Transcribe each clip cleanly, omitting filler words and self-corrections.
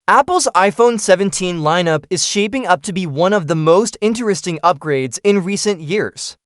Apple's iPhone 17 lineup is shaping up to be one of the most interesting upgrades in recent years.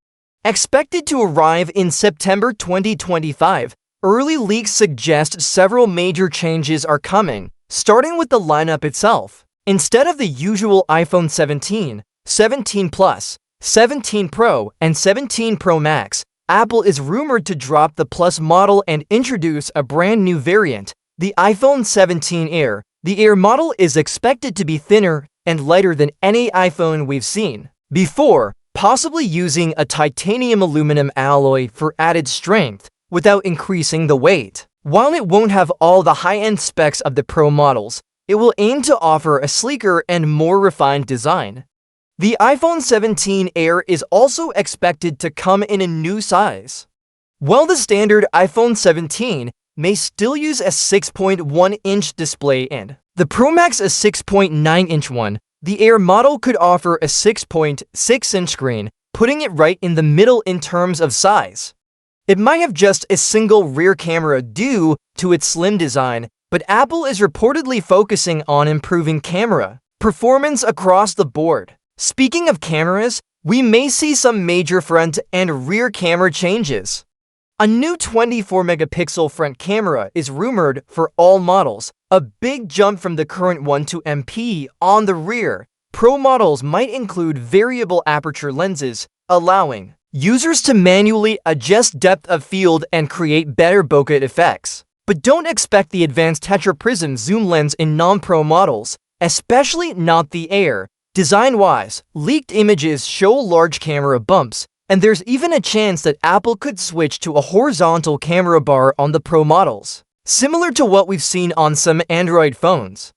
Expected to arrive in September 2025, early leaks suggest several major changes are coming, starting with the lineup itself. Instead of the usual iPhone 17, 17 Plus, 17 Pro, and 17 Pro Max, Apple is rumored to drop the Plus model and introduce a brand new variant, the iPhone 17 Air. The Air model is expected to be thinner and lighter than any iPhone we've seen before, possibly using a titanium aluminum alloy for added strength without increasing the weight. While it won't have all the high-end specs of the Pro models, it will aim to offer a sleeker and more refined design. The iPhone 17 Air is also expected to come in a new size. While the standard iPhone 17 may still use a 6.1-inch display and the Pro Max a 6.9-inch one, the Air model could offer a 6.6-inch screen, putting it right in the middle in terms of size. It might have just a single rear camera due to its slim design, but Apple is reportedly focusing on improving camera performance across the board. Speaking of cameras, we may see some major front and rear camera changes. A new 24-megapixel front camera is rumored for all models, a big jump from the current 1.2 on the rear. Pro models might include variable aperture lenses, allowing users to manually adjust depth of field and create better bokeh effects. But don't expect the advanced tetraprism zoom lens in non-Pro models, especially not the Air. Design-wise, leaked images show large camera bumps, and there's even a chance that Apple could switch to a horizontal camera bar on the Pro models, similar to what we've seen on some Android phones.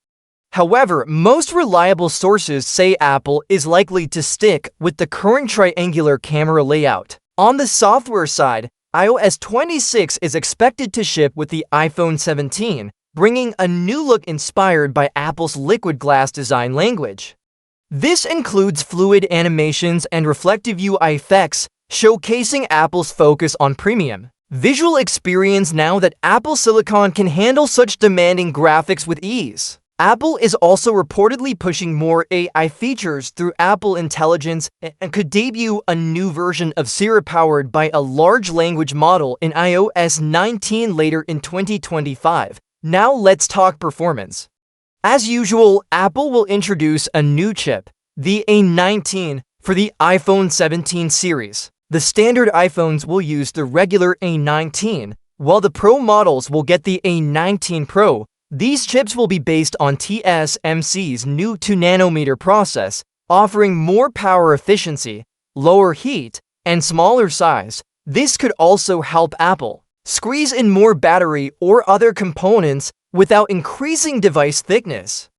However, most reliable sources say Apple is likely to stick with the current triangular camera layout. On the software side, iOS 26 is expected to ship with the iPhone 17, bringing a new look inspired by Apple's liquid glass design language. This includes fluid animations and reflective UI effects, showcasing Apple's focus on premium visual experience now that Apple Silicon can handle such demanding graphics with ease. Apple is also reportedly pushing more AI features through Apple Intelligence and could debut a new version of Siri powered by a large language model in iOS 19 later in 2025. Now let's talk performance. As usual, Apple will introduce a new chip, the A19, for the iPhone 17 series. The standard iPhones will use the regular A19, while the Pro models will get the A19 Pro. These chips will be based on TSMC's new 2nm process, offering more power efficiency, lower heat, and smaller size. This could also help Apple squeeze in more battery or other components without increasing device thickness.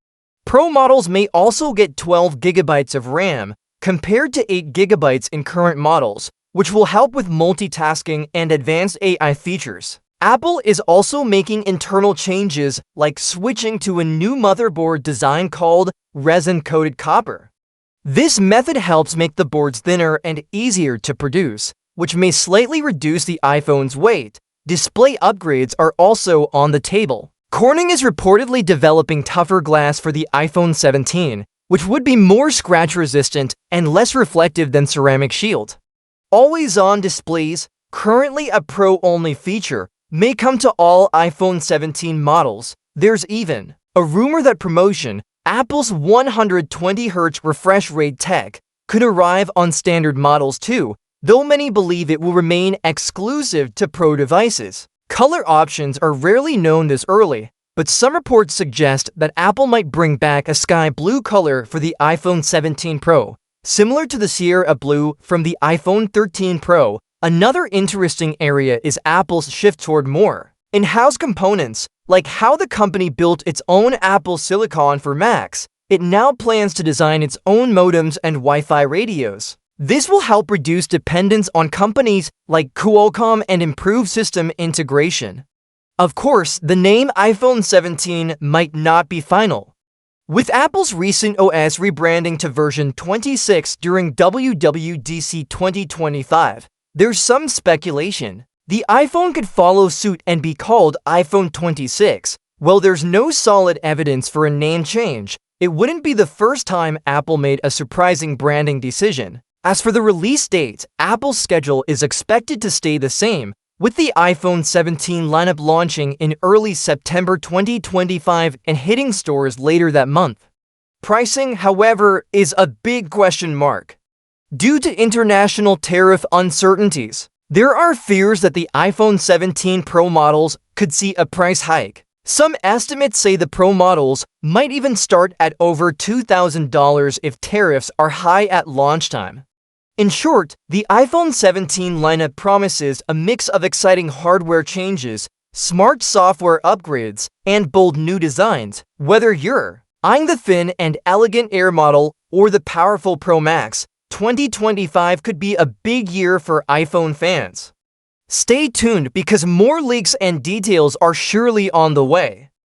Pro models may also get 12 GB of RAM, compared to 8 GB in current models, which will help with multitasking and advanced AI features. Apple is also making internal changes like switching to a new motherboard design called resin-coated copper. This method helps make the boards thinner and easier to produce, which may slightly reduce the iPhone's weight. Display upgrades are also on the table. Corning is reportedly developing tougher glass for the iPhone 17, which would be more scratch-resistant and less reflective than ceramic shield. Always-on displays, currently a Pro-only feature, may come to all iPhone 17 models. There's even a rumor that Apple's 120Hz refresh rate tech, could arrive on standard models too, though many believe it will remain exclusive to Pro devices. Color options are rarely known this early, but some reports suggest that Apple might bring back a sky blue color for the iPhone 17 Pro, similar to the Sierra blue from the iPhone 13 Pro. Another interesting area is Apple's shift toward more in-house components, like how the company built its own Apple Silicon for Macs. It now plans to design its own modems and Wi-Fi radios. This will help reduce dependence on companies like Qualcomm and improve system integration. Of course, the name iPhone 17 might not be final. With Apple's recent OS rebranding to version 26 during WWDC 2025, there's some speculation the iPhone could follow suit and be called iPhone 26, While there's no solid evidence for a name change, it wouldn't be the first time Apple made a surprising branding decision. As for the release date, Apple's schedule is expected to stay the same, with the iPhone 17 lineup launching in early September 2025 and hitting stores later that month. Pricing, however, is a big question mark. Due to international tariff uncertainties, there are fears that the iPhone 17 Pro models could see a price hike. Some estimates say the Pro models might even start at over $2,000 if tariffs are high at launch time. In short, the iPhone 17 lineup promises a mix of exciting hardware changes, smart software upgrades, and bold new designs. Whether you're eyeing the thin and elegant Air model or the powerful Pro Max, 2025 could be a big year for iPhone fans. Stay tuned because more leaks and details are surely on the way.